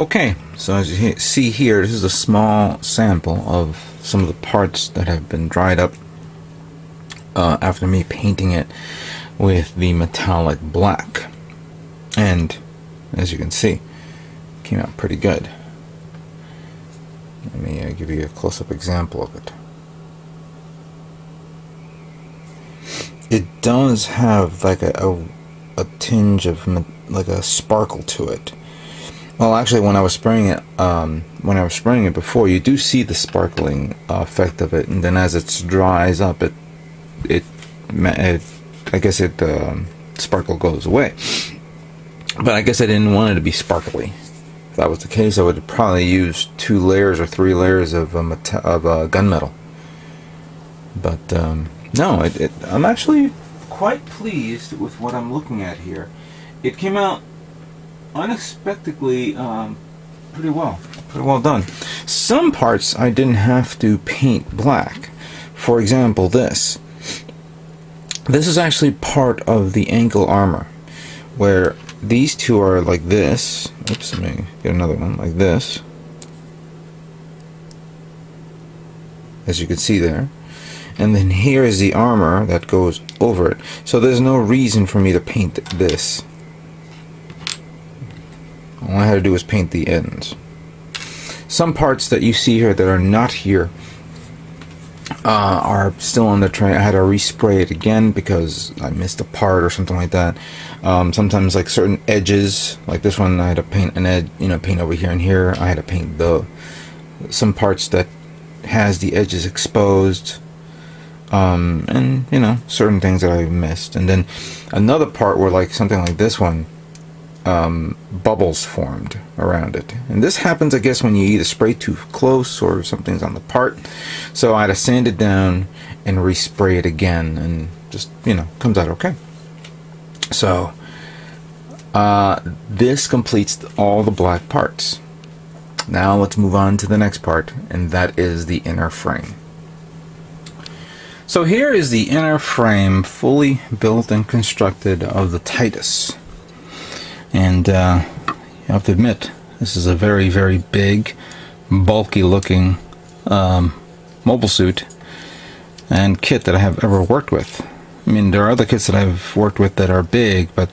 Okay, so as you see here, this is a small sample of some of the parts that have been dried up after me painting it with the metallic black. And as you can see, it came out pretty good. Let me give you a close-up example of it. It does have like a tinge of like a sparkle to it. Well, actually, when I was spraying it, before, you do see the sparkling effect of it, and then as it dries up, I guess sparkle goes away. But I guess I didn't want it to be sparkly. If that was the case, I would probably use 2 layers or 3 layers of gunmetal. But no, I'm actually quite pleased with what I'm looking at here. It came out unexpectedly pretty well done. Some parts I didn't have to paint black. For example, this is actually part of the ankle armor, where these two are like this. Oops, let me get another one like this, as you can see there. And then here is the armor that goes over it. So there's no reason for me to paint this. All I had to do was paint the ends. Some parts that you see here that are not here are still on the tray. I had to respray it again because I missed a part or something like that. Sometimes, like certain edges, like this one, I had to paint an edge, paint over here and here. I had to paint some parts that has the edges exposed. And certain things that I missed. And then another part where, like something like this one, bubbles formed around it. And this happens, I guess, when you either spray too close or something's on the part. So I had to sand it down and respray it again, and just, comes out okay. So this completes all the black parts. Now let's move on to the next part, and that is the inner frame. So here is the inner frame, fully built and constructed, of the Titus. And you have to admit, this is a very, very big, bulky looking mobile suit and kit that I have ever worked with. I mean, there are other kits that I've worked with that are big, but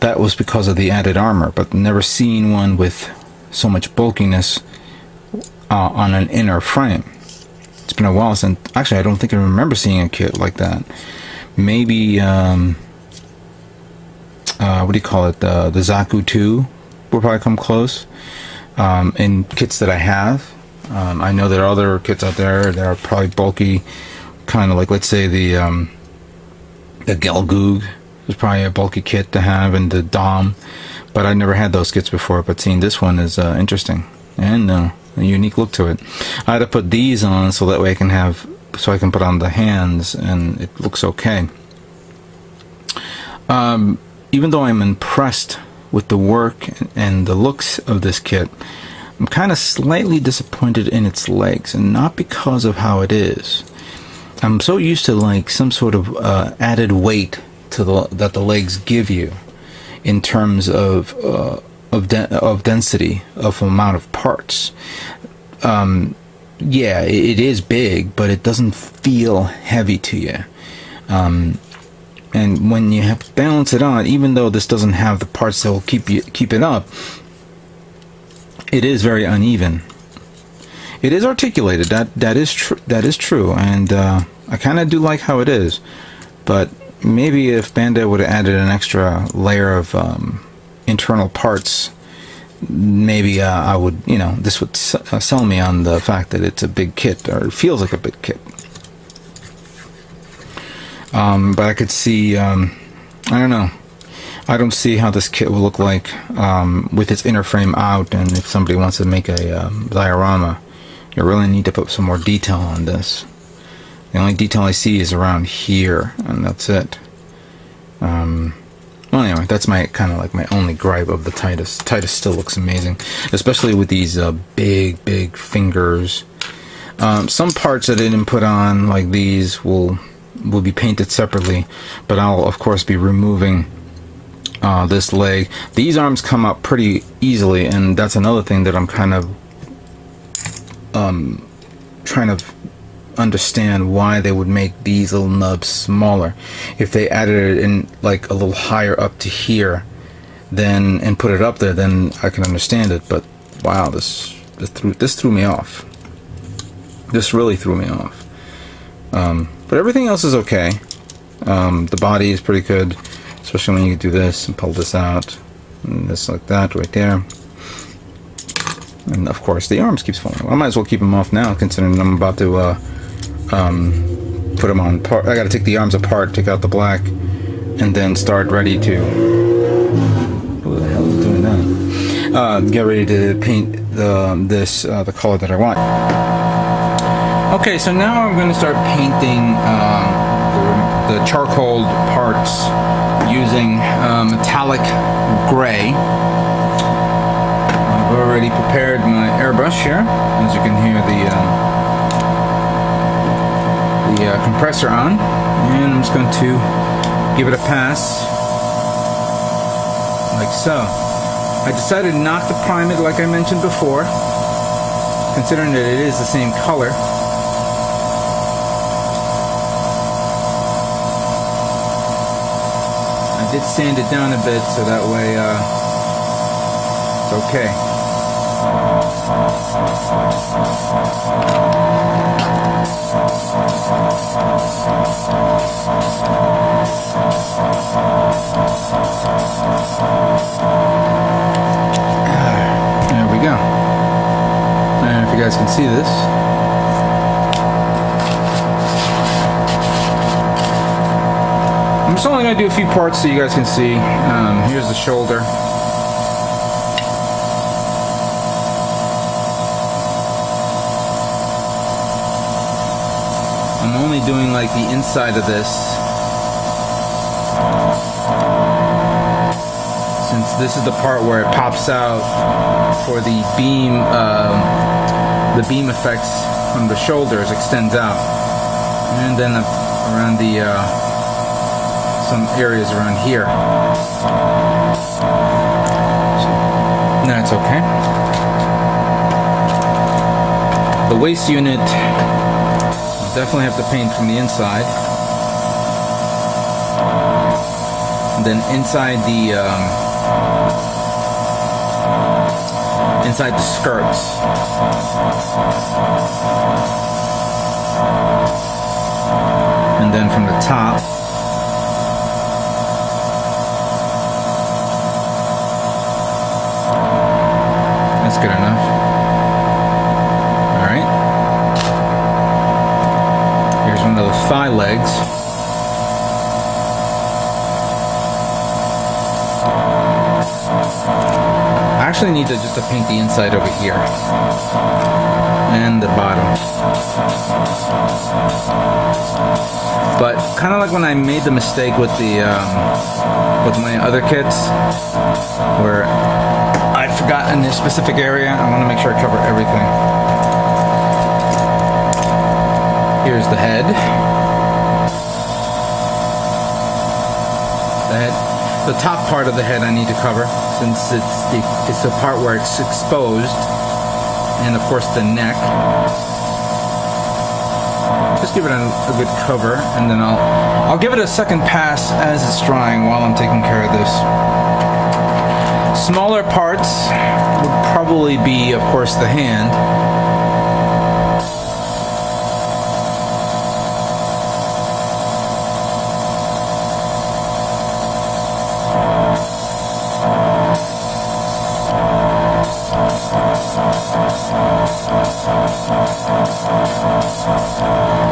that was because of the added armor. But never seen one with so much bulkiness on an inner frame. It's been a while since, actually I don't think I remember seeing a kit like that. Maybe what do you call it, the Zaku 2 will probably come close in kits that I have. I know there are other kits out there that are probably bulky, kind of like, let's say the Gelgoog is probably a bulky kit to have, and the Dom, but I never had those kits before. But seeing this one is interesting and a unique look to it. I had to put these on so that way I can put on the hands and it looks okay. Even though I'm impressed with the work and the looks of this kit, I'm kind of slightly disappointed in its legs, and not because of how it is. I'm so used to like some sort of added weight that the legs give you in terms of density of amount of parts. Yeah, it is big, but it doesn't feel heavy to you. And when you have to balance it on, even though this doesn't have the parts that will keep it up, it is very uneven. It is articulated. That is true, and I kind of do like how it is. But maybe if Bandai would have added an extra layer of internal parts, maybe I would, this would sell me on the fact that it's a big kit, or it feels like a big kit. But I could see, I don't know, I don't see how this kit will look like with its inner frame out, and if somebody wants to make a diorama, you really need to put some more detail on this. The only detail I see is around here, and that's it. Well, anyway, that's my kind of like my only gripe of the Titus. Titus still looks amazing, especially with these big fingers. Some parts I didn't put on, like these, will be painted separately, but I'll of course be removing this leg. These arms come up pretty easily, and that's another thing that I'm kind of trying to understand, why they would make these little nubs smaller. If they added it in like a little higher up to here, then and put it up there, then I can understand it. But wow, this threw me off. This really threw me off. But everything else is okay. The body is pretty good, especially when you do this and pull this out, and this like that right there. And of course the arms keeps falling. I might as well keep them off now, considering I'm about to put them on part. I got to take the arms apart, take out the black, and then start ready to. Who the hell is doing that? Get ready to paint the color that I want. Okay, so now I'm going to start painting the charcoal parts using metallic gray. I've already prepared my airbrush here. As you can hear the compressor on, and I'm just going to give it a pass like so. I decided not to prime it like I mentioned before, considering that it is the same color. I did sand it down a bit so that way it's okay. There we go. And if you guys can see this, I'm just only going to do a few parts so you guys can see. Here's the shoulder. I'm only doing like the inside of this, since this is the part where it pops out for the beam effects from the shoulders extends out, and then around the some areas around here. So, that's okay. The waist unit, definitely have to paint from the inside. And then inside the skirts. And then from the top. That's good enough. Alright. Here's one of those thigh legs. I actually need to just paint the inside over here and the bottom. But kind of like when I made the mistake with the with my other kits, where I forgot in this specific area, I want to make sure I cover everything. Here's the head. The top part of the head I need to cover, since it's the part where it's exposed, and of course the neck. Just give it a good cover, and then I'll give it a second pass as it's drying while I'm taking care of this. Smaller parts would probably be, of course, the hand.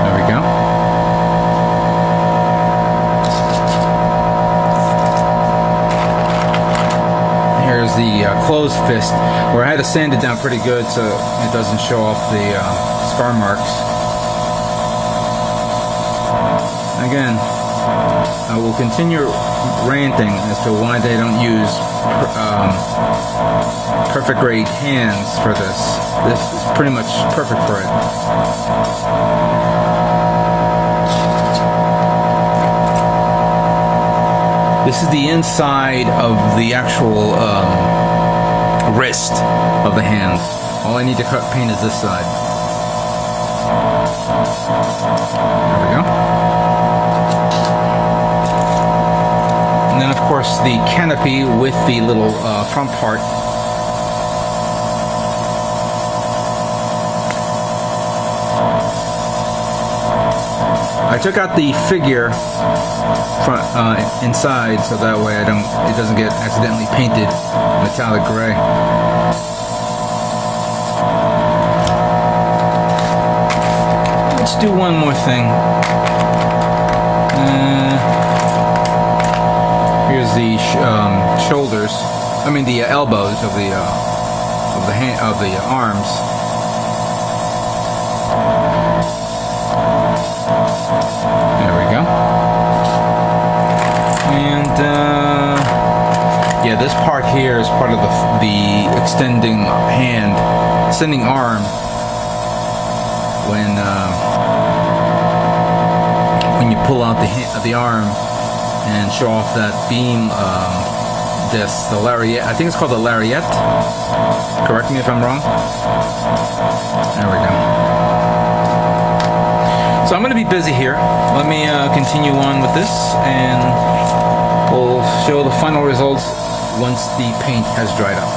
There we go. Here's the closed fist, where I had to sand it down pretty good so it doesn't show off the scar marks. Again, I will continue ranting as to why they don't use perfect grade hands for this. This is pretty much perfect for it. This is the inside of the actual wrist of the hand. All I need to paint is this side. There we go. And then, of course, the canopy with the little front part. I took out the figure front inside, so that way it doesn't get accidentally painted metallic gray. Let's do one more thing. Here's the shoulders. I mean the elbows of the arms. There we go. And yeah, this part here is part of the extending hand, extending arm. When you pull out the arm and show off that beam disc, the lariat. I think it's called the lariat. Correct me if I'm wrong. There we go. So I'm going to be busy here. Let me continue on with this, and we'll show the final results once the paint has dried up.